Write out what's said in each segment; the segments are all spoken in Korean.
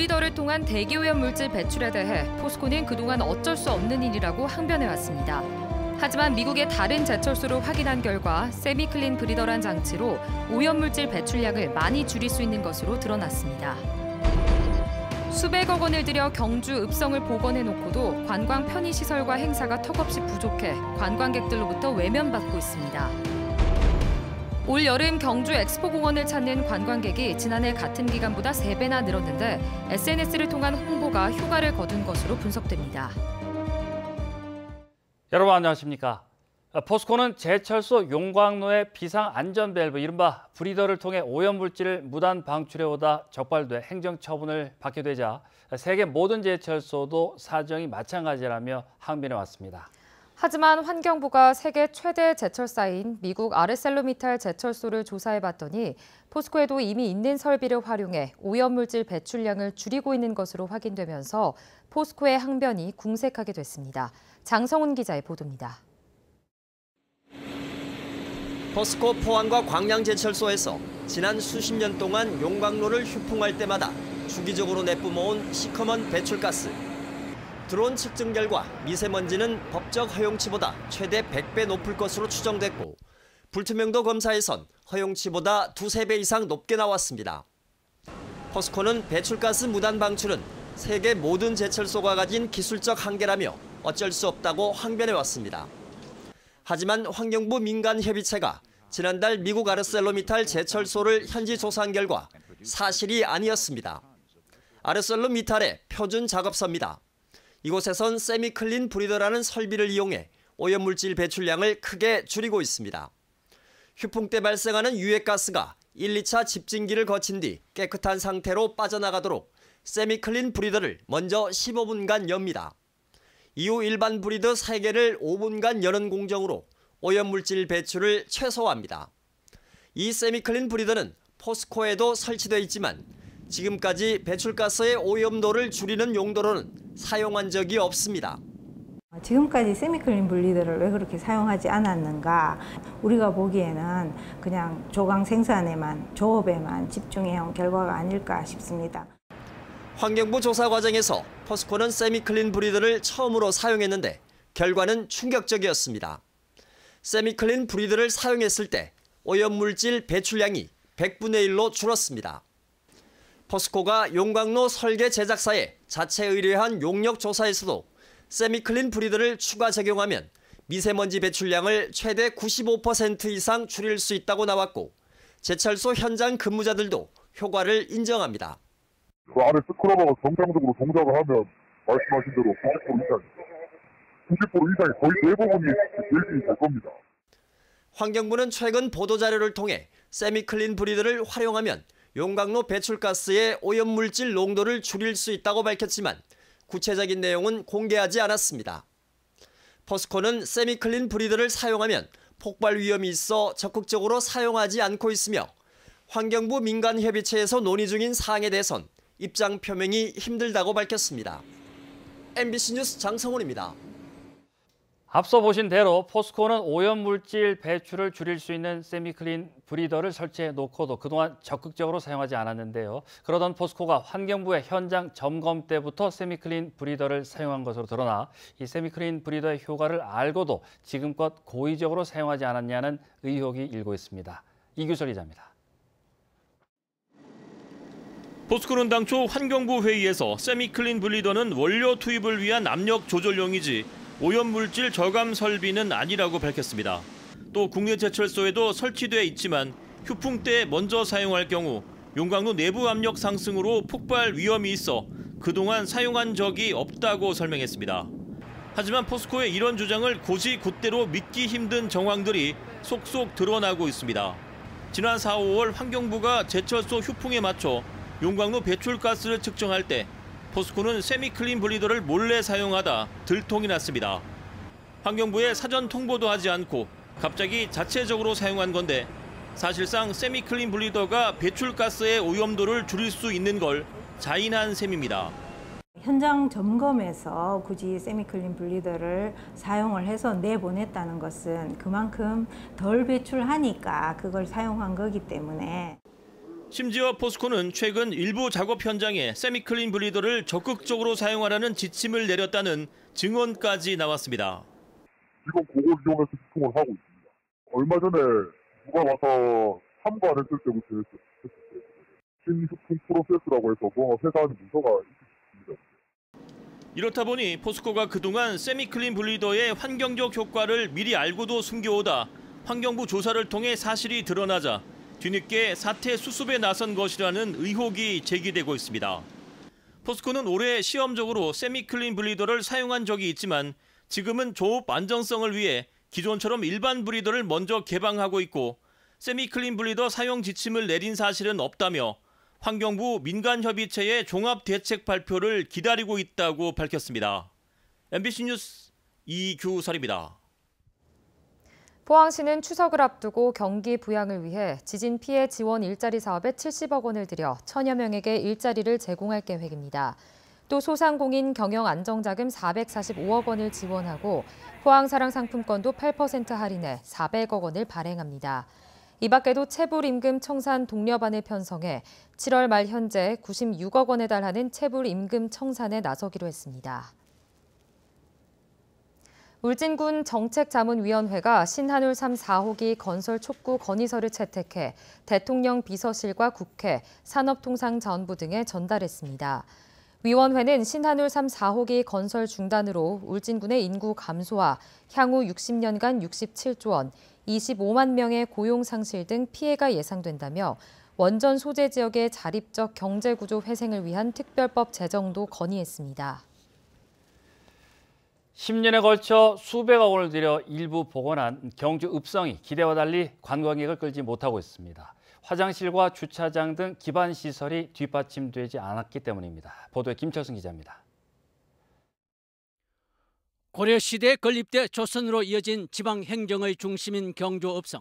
브리더를 통한 대기오염 물질 배출에 대해 포스코는 그동안 어쩔 수 없는 일이라고 항변해왔습니다. 하지만 미국의 다른 제철소를 확인한 결과 세미클린 브리더란 장치로 오염물질 배출량을 많이 줄일 수 있는 것으로 드러났습니다. 수백억 원을 들여 경주 읍성을 복원해놓고도 관광 편의시설과 행사가 턱없이 부족해 관광객들로부터 외면받고 있습니다. 올 여름 경주 엑스포공원을 찾는 관광객이 지난해 같은 기간보다 3배나 늘었는데 SNS를 통한 홍보가 효과를 거둔 것으로 분석됩니다. 여러분 안녕하십니까? 포스코는 제철소 용광로의 비상안전밸브 이른바 브리더를 통해 오염물질을 무단 방출해오다 적발돼 행정처분을 받게 되자 세계 모든 제철소도 사정이 마찬가지라며 항변해왔습니다. 하지만 환경부가 세계 최대 제철사인 미국 아르셀로미탈 제철소를 조사해봤더니 포스코에도 이미 있는 설비를 활용해 오염물질 배출량을 줄이고 있는 것으로 확인되면서 포스코의 항변이 궁색하게 됐습니다. 장성훈 기자의 보도입니다. 포스코 포항과 광양제철소에서 지난 수십 년 동안 용광로를 휴풍할 때마다 주기적으로 내뿜어온 시커먼 배출가스. 드론 측정 결과 미세먼지는 법적 허용치보다 최대 100배 높을 것으로 추정됐고 불투명도 검사에선 허용치보다 2~3배 이상 높게 나왔습니다. 포스코는 배출가스 무단 방출은 세계 모든 제철소가 가진 기술적 한계라며 어쩔 수 없다고 항변해왔습니다. 하지만 환경부 민간협의체가 지난달 미국 아르셀로미탈 제철소를 현지 조사한 결과 사실이 아니었습니다. 아르셀로미탈의 표준 작업소입니다. 이곳에선 세미클린 브리더라는 설비를 이용해 오염물질 배출량을 크게 줄이고 있습니다. 휴풍 때 발생하는 유해가스가 1, 2차 집진기를 거친 뒤 깨끗한 상태로 빠져나가도록 세미클린 브리더를 먼저 15분간 엽니다. 이후 일반 브리더 3개를 5분간 여는 공정으로 오염물질 배출을 최소화합니다. 이 세미클린 브리더는 포스코에도 설치되어 있지만 지금까지 배출가스의 오염도를 줄이는 용도로는 사용한 적이 없습니다. 지금까지 세미클린 분리들을 왜 그렇게 사용하지 않았는가? 우리가 보기에는 그냥 조강 생산에만, 조업에만 집중해온 결과가 아닐까 싶습니다. 환경부 조사 과정에서 포스코는 세미클린 브리더를 처음으로 사용했는데 결과는 충격적이었습니다. 세미클린 브리더를 사용했을 때 오염물질 배출량이 100분의 1로 줄었습니다. 포스코가 용광로 설계 제작사에 자체 의뢰한 용역 조사에서도 세미클린 브리더를 추가 적용하면 미세먼지 배출량을 최대 95% 이상 줄일 수 있다고 나왔고 제철소 현장 근무자들도 효과를 인정합니다. 그 안에 스크러버가 정상적으로 동작을 하면 말씀하신 대로 90% 이상이 90% 이상이 거의 대부분이 제일이 될 겁니다. 환경부는 최근 보도자료를 통해 세미클린 브리더를 활용하면 용광로 배출가스의 오염물질 농도를 줄일 수 있다고 밝혔지만 구체적인 내용은 공개하지 않았습니다. 포스코는 세미클린 브리더를 사용하면 폭발 위험이 있어 적극적으로 사용하지 않고 있으며 환경부 민간협의체에서 논의 중인 사항에 대해선 입장 표명이 힘들다고 밝혔습니다. MBC 뉴스 장성훈입니다. 앞서 보신 대로 포스코는 오염물질 배출을 줄일 수 있는 세미클린 브리더를 설치해 놓고도 그동안 적극적으로 사용하지 않았는데요. 그러던 포스코가 환경부의 현장 점검 때부터 세미클린 브리더를 사용한 것으로 드러나 이 세미클린 브리더의 효과를 알고도 지금껏 고의적으로 사용하지 않았냐는 의혹이 일고 있습니다. 이규설 기자입니다. 포스코는 당초 환경부 회의에서 세미클린 브리더는 원료 투입을 위한 압력 조절용이지 오염물질 저감 설비는 아니라고 밝혔습니다. 또 국내 제철소에도 설치돼 있지만 휴풍 때 먼저 사용할 경우 용광로 내부 압력 상승으로 폭발 위험이 있어 그동안 사용한 적이 없다고 설명했습니다. 하지만 포스코의 이런 주장을 곧이곧대로 믿기 힘든 정황들이 속속 드러나고 있습니다. 지난 4, 5월 환경부가 제철소 휴풍에 맞춰 용광로 배출가스를 측정할 때 포스코는 세미클린 브리더를 몰래 사용하다 들통이 났습니다. 환경부에 사전 통보도 하지 않고 갑자기 자체적으로 사용한 건데 사실상 세미클린 브리더가 배출가스의 오염도를 줄일 수 있는 걸 자인한 셈입니다. 현장 점검에서 굳이 세미클린 분리더를 사용을 해서 내보냈다는 것은 그만큼 덜 배출하니까 그걸 사용한 거기 때문에 심지어 포스코는 최근 일부 작업 현장에 세미클린 브리더를 적극적으로 사용하라는 지침을 내렸다는 증언까지 나왔습니다. 지금 그걸 이용해서 유통을 하고 있습니다. 얼마 전에 누가 와서 참고 안 했을 때부터 했었어요. 신유통 프로세스라고 해서 뭐 회사안에 문서가 있습니다. 이렇다 보니 포스코가 그동안 세미클린 블리더의 환경적 효과를 미리 알고도 숨겨오다 환경부 조사를 통해 사실이 드러나자 뒤늦게 사태 수습에 나선 것이라는 의혹이 제기되고 있습니다. 포스코는 올해 시험적으로 세미클린 블리더를 사용한 적이 있지만 지금은 조업 안정성을 위해 기존처럼 일반 브리더를 먼저 개방하고 있고 세미클린 블리더 사용 지침을 내린 사실은 없다며 환경부 민간협의체의 종합대책 발표를 기다리고 있다고 밝혔습니다. MBC 뉴스 이규설입니다. 포항시는 추석을 앞두고 경기 부양을 위해 지진 피해 지원 일자리 사업에 70억 원을 들여 1000여 명에게 일자리를 제공할 계획입니다. 또 소상공인 경영 안정자금 445억 원을 지원하고 포항사랑 상품권도 8% 할인해 400억 원을 발행합니다. 이 밖에도 체불임금 청산 독려반을 편성해 7월 말 현재 96억 원에 달하는 체불임금 청산에 나서기로 했습니다. 울진군 정책자문위원회가 신한울 3, 4호기 건설 촉구 건의서를 채택해 대통령 비서실과 국회, 산업통상자원부 등에 전달했습니다. 위원회는 신한울 3, 4호기 건설 중단으로 울진군의 인구 감소와 향후 60년간 67조 원, 25만 명의 고용 상실 등 피해가 예상된다며 원전 소재 지역의 자립적 경제구조 회생을 위한 특별법 제정도 건의했습니다. 10년에 걸쳐 수백억 원을 들여 일부 복원한 경주 읍성이 기대와 달리 관광객을 끌지 못하고 있습니다. 화장실과 주차장 등 기반 시설이 뒷받침되지 않았기 때문입니다. 보도에 김철승 기자입니다. 고려시대 건립대 조선으로 이어진 지방행정의 중심인 경주 읍성.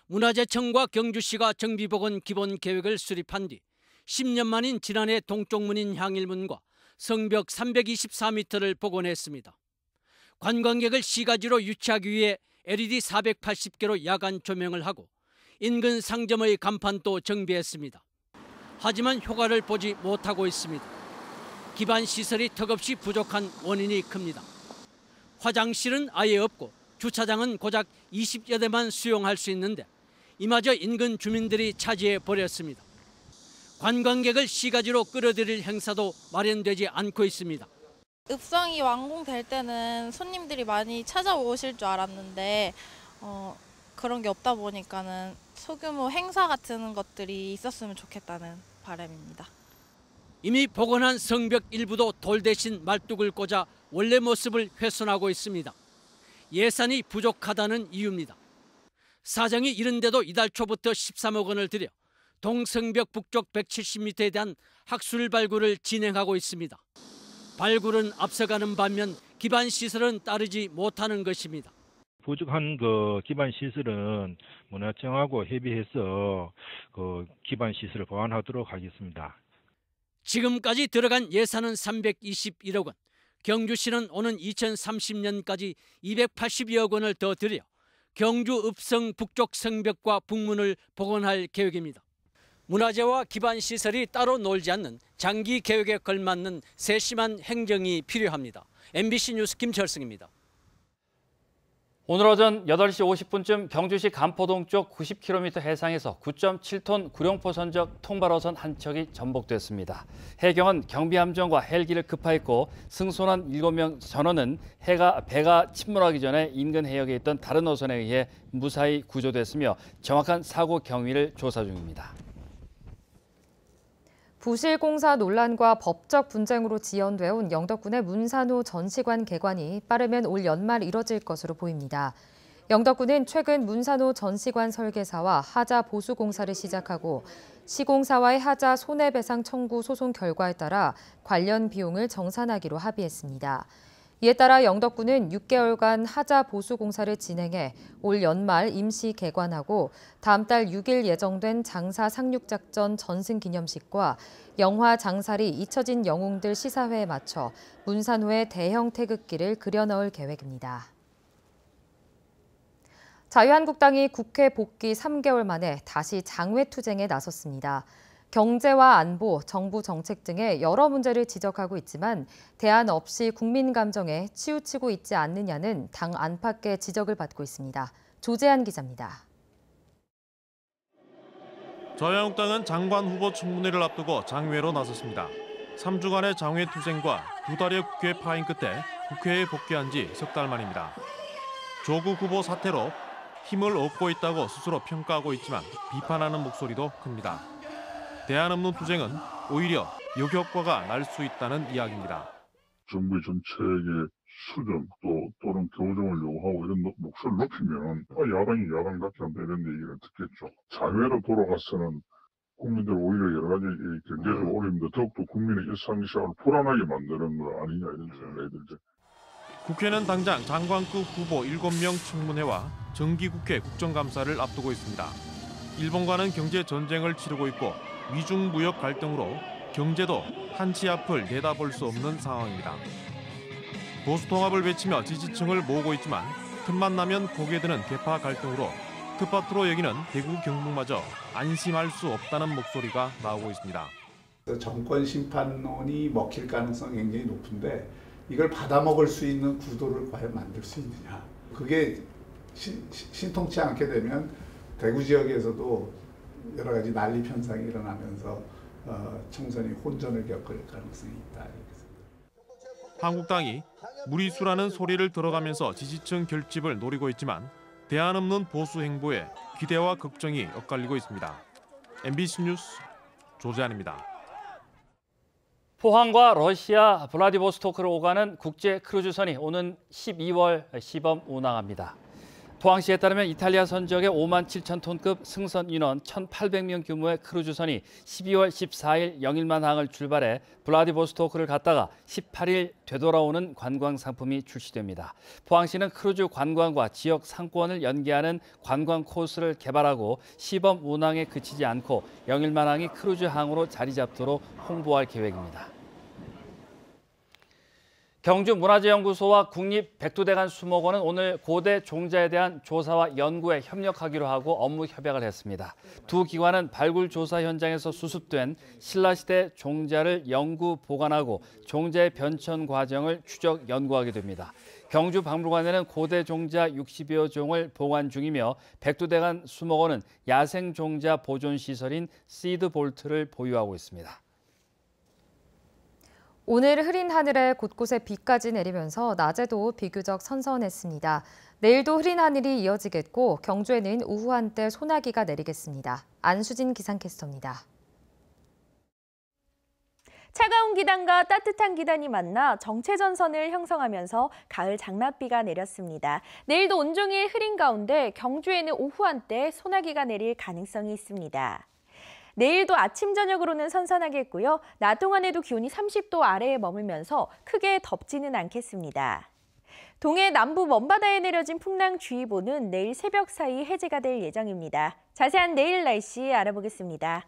문화재청과 경주시가 정비복원 기본 계획을 수립한 뒤 10년 만인 지난해 동쪽문인 향일문과 성벽 324m를 복원했습니다. 관광객을 시가지로 유치하기 위해 LED 480개로 야간 조명을 하고 인근 상점의 간판도 정비했습니다. 하지만 효과를 보지 못하고 있습니다. 기반 시설이 턱없이 부족한 원인이 큽니다. 화장실은 아예 없고 주차장은 고작 20여 대만 수용할 수 있는데 이마저 인근 주민들이 차지해 버렸습니다. 관광객을 시가지로 끌어들일 행사도 마련되지 않고 있습니다. 읍성이 완공될 때는 손님들이 많이 찾아오실 줄 알았는데 그런 게 없다 보니까는 소규모 행사 같은 것들이 있었으면 좋겠다는 바람입니다. 이미 복원한 성벽 일부도 돌 대신 말뚝을 꽂아 원래 모습을 훼손하고 있습니다. 예산이 부족하다는 이유입니다. 사정이 이른데도 이달 초부터 13억 원을 들여 동성벽 북쪽 170m에 대한 학술 발굴을 진행하고 있습니다. 발굴은 앞서가는 반면 기반 시설은 따르지 못하는 것입니다. 부족한 기반 시설은 문화청하고 협의해서 기반 시설을 보완하도록 하겠습니다. 지금까지 들어간 예산은 321억 원. 경주시는 오는 2030년까지 280여억 원을 더 들여 경주 읍성 북쪽 성벽과 북문을 복원할 계획입니다. 문화재와 기반 시설이 따로 놀지 않는 장기 계획에 걸맞는 세심한 행정이 필요합니다. MBC 뉴스 김철승입니다. 오늘 오전 8시 50분쯤 경주시 간포동 쪽 90km 해상에서 9.7톤 구룡포 선적 통발어선 한 척이 전복됐습니다. 해경은 경비함정과 헬기를 급파했고 승선원 7명 전원은 배가 침몰하기 전에 인근 해역에 있던 다른 어선에 의해 무사히 구조됐으며 정확한 사고 경위를 조사 중입니다. 부실공사 논란과 법적 분쟁으로 지연되어 온 영덕군의 문산호 전시관 개관이 빠르면 올 연말 이뤄질 것으로 보입니다. 영덕군은 최근 문산호 전시관 설계사와 하자 보수 공사를 시작하고 시공사와의 하자 손해배상 청구 소송 결과에 따라 관련 비용을 정산하기로 합의했습니다. 이에 따라 영덕군은 6개월간 하자 보수 공사를 진행해 올 연말 임시 개관하고 다음 달 6일 예정된 장사 상륙작전 전승기념식과 영화 장살이 잊혀진 영웅들 시사회에 맞춰 문산호의 대형 태극기를 그려넣을 계획입니다. 자유한국당이 국회 복귀 3개월 만에 다시 장외투쟁에 나섰습니다. 경제와 안보, 정부 정책 등의 여러 문제를 지적하고 있지만 대안 없이 국민 감정에 치우치고 있지 않느냐는 당 안팎의 지적을 받고 있습니다. 조재한 기자입니다. 자유한국당은 장관 후보 청문회를 앞두고 장외로 나섰습니다. 3주간의 장외 투쟁과 2달의 국회 파행 끝에 국회에 복귀한 지 석 달 만입니다. 조국 후보 사태로 힘을 얻고 있다고 스스로 평가하고 있지만 비판하는 목소리도 큽니다. 대안 없는 투쟁은 오히려 역효과가 날 수 있다는 이야기입니다. 정부의 정책의 수정 또는 교정을 요구하고 이런 목소리를 높이면 야당이 야당답지 않다 이런 얘기를 듣겠죠. 자회로 돌아가서는 국민들 오히려 여러 가지 경제적 어려움도 더욱더 국민의 일상생활을 불안하게 만드는 거 아니냐 이런 생각이 들죠. 국회는 당장 장관급 후보 7명 청문회와 정기국회 국정감사를 앞두고 있습니다. 일본과는 경제 전쟁을 치르고 있고 미중 무역 갈등으로 경제도 한치 앞을 내다볼 수 없는 상황입니다. 보수 통합을 외치며 지지층을 모으고 있지만 틈만 나면 고개 드는 계파 갈등으로 텃밭으로 여기는 대구 경북마저 안심할 수 없다는 목소리가 나오고 있습니다. 정권 심판론이 먹힐 가능성이 굉장히 높은데 이걸 받아먹을 수 있는 구도를 과연 만들 수 있느냐. 그게 신통치 않게 되면 대구 지역에서도 여러 가지 난립 현상이 일어나면서 총선이 혼전을 겪을 가능성이 있다. 한국당이 무리수라는 소리를 들어가면서 지지층 결집을 노리고 있지만 대안 없는 보수 행보에 기대와 걱정이 엇갈리고 있습니다. MBC 뉴스 조재한입니다. 포항과 러시아 블라디보스토크를 오가는 국제 크루즈선이 오는 12월 시범 운항합니다. 포항시에 따르면 이탈리아 선적의 5만 7천 톤급 승선 인원 1,800명 규모의 크루즈선이 12월 14일 영일만 항을 출발해 블라디보스토크를 갔다가 18일 되돌아오는 관광 상품이 출시됩니다. 포항시는 크루즈 관광과 지역 상권을 연계하는 관광 코스를 개발하고 시범 운항에 그치지 않고 영일만 항이 크루즈 항으로 자리 잡도록 홍보할 계획입니다. 경주문화재연구소와 국립백두대간 수목원은 오늘 고대 종자에 대한 조사와 연구에 협력하기로 하고 업무 협약을 했습니다. 두 기관은 발굴 조사 현장에서 수습된 신라시대 종자를 연구 보관하고 종자의 변천 과정을 추적 연구하게 됩니다. 경주박물관에는 고대 종자 60여 종을 보관 중이며 백두대간 수목원은 야생 종자 보존 시설인 시드 볼트를 보유하고 있습니다. 오늘 흐린 하늘에 곳곳에 비까지 내리면서 낮에도 비교적 선선했습니다. 내일도 흐린 하늘이 이어지겠고 경주에는 오후 한때 소나기가 내리겠습니다. 안수진 기상캐스터입니다. 차가운 기단과 따뜻한 기단이 만나 정체전선을 형성하면서 가을 장맛비가 내렸습니다. 내일도 온종일 흐린 가운데 경주에는 오후 한때 소나기가 내릴 가능성이 있습니다. 내일도 아침, 저녁으로는 선선하겠고요. 낮 동안에도 기온이 30도 아래에 머물면서 크게 덥지는 않겠습니다. 동해 남부 먼바다에 내려진 풍랑주의보는 내일 새벽 사이 해제가 될 예정입니다. 자세한 내일 날씨 알아보겠습니다.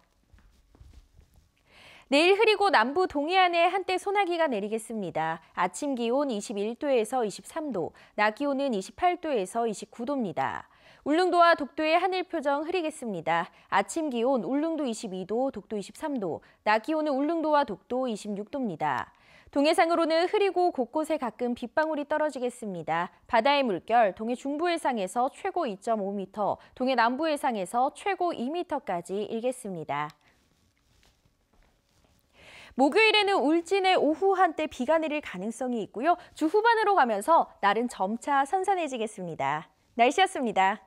내일 흐리고 남부 동해안에 한때 소나기가 내리겠습니다. 아침 기온 21도에서 23도, 낮 기온은 28도에서 29도입니다. 울릉도와 독도의 하늘 표정 흐리겠습니다. 아침 기온 울릉도 22도, 독도 23도, 낮 기온은 울릉도와 독도 26도입니다. 동해상으로는 흐리고 곳곳에 가끔 빗방울이 떨어지겠습니다. 바다의 물결 동해 중부 해상에서 최고 2.5m, 동해 남부 해상에서 최고 2m까지 일겠습니다. 목요일에는 울진에 오후 한때 비가 내릴 가능성이 있고요. 주 후반으로 가면서 날은 점차 선선해지겠습니다. 날씨였습니다.